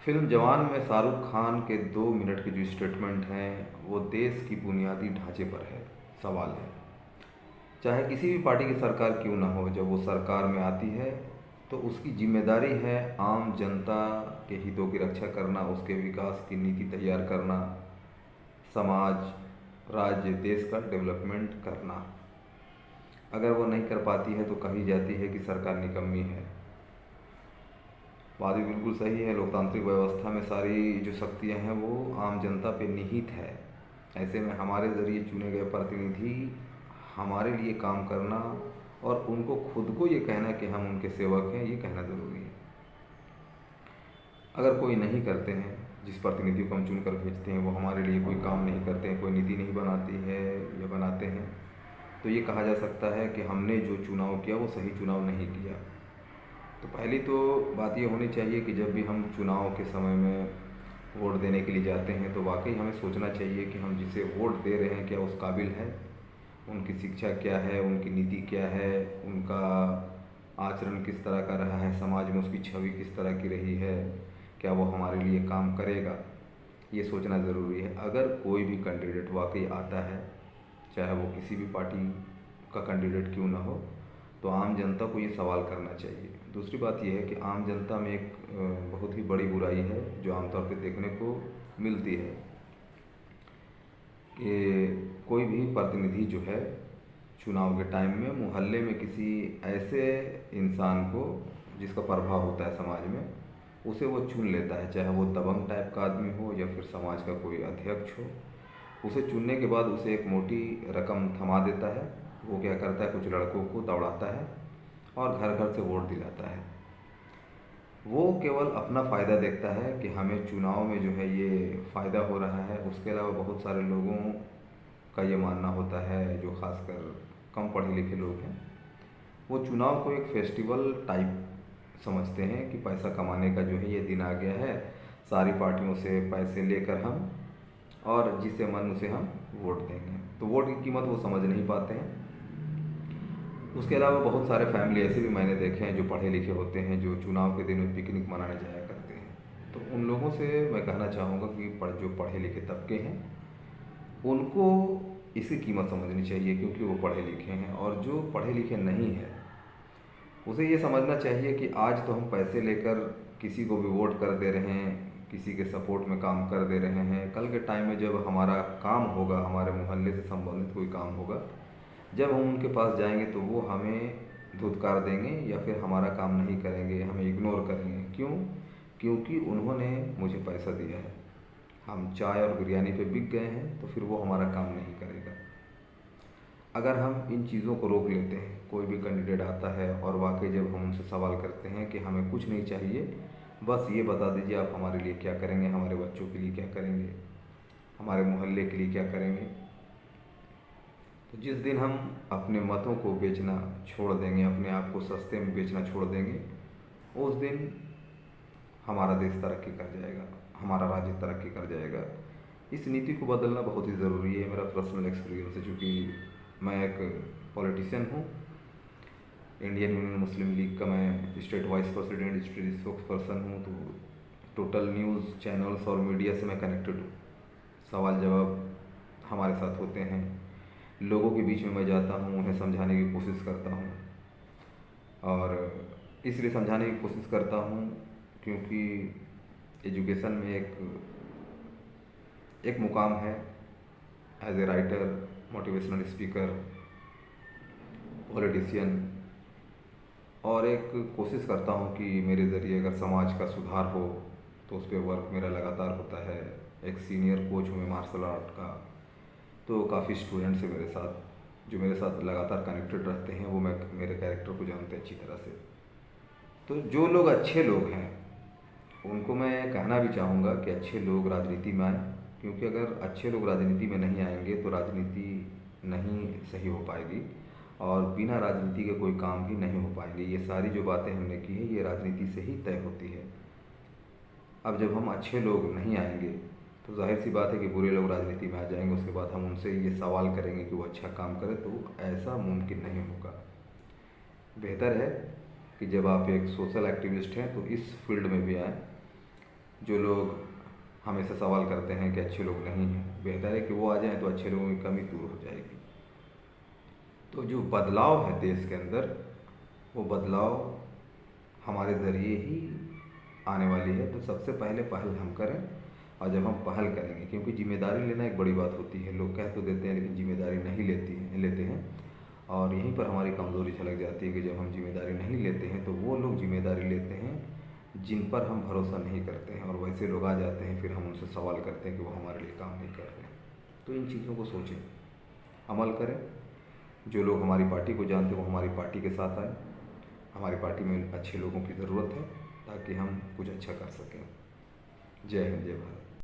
Film जवान में शाहरुख खान के 2 मिनट के जो स्टेटमेंट हैं वो देश की बुनियादी ढांचे पर है सवाल है। चाहे किसी भी पार्टी की सरकार क्यों ना हो, जब वो सरकार में आती है तो उसकी जिम्मेदारी है आम जनता के हितों की रक्षा करना, उसके विकास की नीति तैयार करना, समाज, राज्य, देश का डेवलपमेंट करना। अगर वो नहीं कर पाती है तो कही जाती है कि सरकार निकम्मी है। बात भी बिल्कुल सही है। लोकतांत्रिक व्यवस्था में सारी जो शक्तियां हैं वो आम जनता पे निहित है। ऐसे में हमारे ज़रिए चुने गए प्रतिनिधि हमारे लिए काम करना और उनको खुद को ये कहना कि हम उनके सेवक हैं, ये कहना ज़रूरी है। अगर कोई नहीं करते हैं, जिस प्रतिनिधि को हम चुनकर भेजते हैं वो हमारे लिए कोई काम नहीं करते हैं, कोई नीति नहीं बनाती है या बनाते हैं, तो ये कहा जा सकता है कि हमने जो चुनाव किया वो सही चुनाव नहीं किया। तो पहली तो बात ये होनी चाहिए कि जब भी हम चुनाव के समय में वोट देने के लिए जाते हैं तो वाकई हमें सोचना चाहिए कि हम जिसे वोट दे रहे हैं क्या उस काबिल है, उनकी शिक्षा क्या है, उनकी नीति क्या है, उनका आचरण किस तरह का रहा है, समाज में उसकी छवि किस तरह की रही है, क्या वो हमारे लिए काम करेगा, ये सोचना ज़रूरी है। अगर कोई भी कैंडिडेट वाकई आता है, चाहे वो किसी भी पार्टी का कैंडिडेट क्यों ना हो, तो आम जनता को ये सवाल करना चाहिए। दूसरी बात यह है कि आम जनता में एक बहुत ही बड़ी बुराई है जो आमतौर पे देखने को मिलती है कि कोई भी प्रतिनिधि जो है चुनाव के टाइम में मोहल्ले में किसी ऐसे इंसान को जिसका प्रभाव होता है समाज में, उसे वो चुन लेता है, चाहे वो दबंग टाइप का आदमी हो या फिर समाज का कोई अध्यक्ष हो। उसे चुनने के बाद उसे एक मोटी रकम थमा देता है। वो क्या करता है, कुछ लड़कों को दौड़ाता है और घर घर से वोट दिलाता है। वो केवल अपना फ़ायदा देखता है कि हमें चुनाव में जो है ये फ़ायदा हो रहा है। उसके अलावा बहुत सारे लोगों का ये मानना होता है, जो ख़ासकर कम पढ़े लिखे लोग हैं, वो चुनाव को एक फेस्टिवल टाइप समझते हैं कि पैसा कमाने का जो है ये दिन आ गया है, सारी पार्टियों से पैसे लेकर हम और जिसे मन उसे हम वोट देंगे। तो वोट की कीमत वो समझ नहीं पाते हैं। उसके अलावा बहुत सारे फैमिली ऐसे भी मैंने देखे हैं जो पढ़े लिखे होते हैं, जो चुनाव के दिन में पिकनिक मनाने जाया करते हैं। तो उन लोगों से मैं कहना चाहूँगा कि जो पढ़े लिखे तबके हैं उनको इसकी कीमत समझनी चाहिए, क्योंकि वो पढ़े लिखे हैं। और जो पढ़े लिखे नहीं है उसे ये समझना चाहिए कि आज तो हम पैसे लेकर किसी को भी वोट कर दे रहे हैं, किसी के सपोर्ट में काम कर दे रहे हैं। कल के टाइम में जब हमारा काम होगा, हमारे मोहल्ले से संबंधित कोई काम होगा, जब हम उनके पास जाएंगे तो वो हमें धुतकार देंगे या फिर हमारा काम नहीं करेंगे, हमें इग्नोर करेंगे। क्यों? क्योंकि उन्होंने मुझे पैसा दिया है। हम चाय और बिरयानी पे बिक गए हैं तो फिर वो हमारा काम नहीं करेगा। अगर हम इन चीज़ों को रोक लेते हैं, कोई भी कैंडिडेट आता है और वाकई जब हम उनसे सवाल करते हैं कि हमें कुछ नहीं चाहिए, बस ये बता दीजिए आप हमारे लिए क्या करेंगे, हमारे बच्चों के लिए क्या करेंगे, हमारे मोहल्ले के लिए क्या करेंगे, तो जिस दिन हम अपने मतों को बेचना छोड़ देंगे, अपने आप को सस्ते में बेचना छोड़ देंगे, उस दिन हमारा देश तरक्की कर जाएगा, हमारा राज्य तरक्की कर जाएगा। इस नीति को बदलना बहुत ही ज़रूरी है। मेरा पर्सनल एक्सपीरियंस है, चूँकि मैं एक पॉलिटिशियन हूँ, इंडियन यूनियन मुस्लिम लीग का मैं state wise president, state spokes person हूँ। तो टोटल न्यूज़ चैनल्स और मीडिया से मैं कनेक्टेड हूँ। सवाल जवाब हमारे साथ होते हैं, लोगों के बीच में मैं जाता हूँ, उन्हें समझाने की कोशिश करता हूँ। और इसलिए समझाने की कोशिश करता हूँ क्योंकि एजुकेशन में एक मुकाम है as a writer, motivational speaker, politician, और एक कोशिश करता हूँ कि मेरे ज़रिए अगर समाज का सुधार हो तो उस पर वर्क मेरा लगातार होता है। एक सीनियर कोच हूँ मैं मार्शल आर्ट का, तो काफ़ी स्टूडेंट्स हैं मेरे साथ जो मेरे साथ लगातार कनेक्टेड रहते हैं, वो मेरे कैरेक्टर को जानते हैं अच्छी तरह से। तो जो लोग अच्छे लोग हैं उनको मैं कहना भी चाहूँगा कि अच्छे लोग राजनीति में आएँ, क्योंकि अगर अच्छे लोग राजनीति में नहीं आएंगे तो राजनीति नहीं सही हो पाएगी और बिना राजनीति के कोई काम भी नहीं हो पाएंगे। ये सारी जो बातें हमने की हैं ये राजनीति से ही तय होती है। अब जब हम अच्छे लोग नहीं आएंगे तो जाहिर सी बात है कि बुरे लोग राजनीति में आ जाएंगे। उसके बाद हम उनसे ये सवाल करेंगे कि वो अच्छा काम करे, तो ऐसा मुमकिन नहीं होगा। बेहतर है कि जब आप एक सोशल एक्टिविस्ट हैं तो इस फील्ड में भी आएँ, जो लोग हमेशा सवाल करते हैं कि अच्छे लोग नहीं हैं, बेहतर है कि वो आ जाएं तो अच्छे लोगों की कमी दूर हो जाएगी। तो जो बदलाव है देश के अंदर, वो बदलाव हमारे ज़रिए ही आने वाली है। तो सबसे पहले पहल हम करें, और जब हम पहल करेंगे, क्योंकि ज़िम्मेदारी लेना एक बड़ी बात होती है। लोग कह तो देते हैं लेकिन ज़िम्मेदारी नहीं लेते हैं। और यहीं पर हमारी कमज़ोरी झलक जाती है कि जब हम ज़िम्मेदारी नहीं लेते हैं तो वो लोग ज़िम्मेदारी लेते हैं जिन पर हम भरोसा नहीं करते हैं, और वैसे लोग आ जाते हैं, फिर हम उनसे सवाल करते हैं कि वो हमारे लिए काम नहीं कर रहे हैं। तो इन चीज़ों को सोचें, अमल करें। जो लोग हमारी पार्टी को जानते हैं वो हमारी पार्टी के साथ आए। हमारी पार्टी में अच्छे लोगों की ज़रूरत है ताकि हम कुछ अच्छा कर सकें। जय हिंद, जय भारत।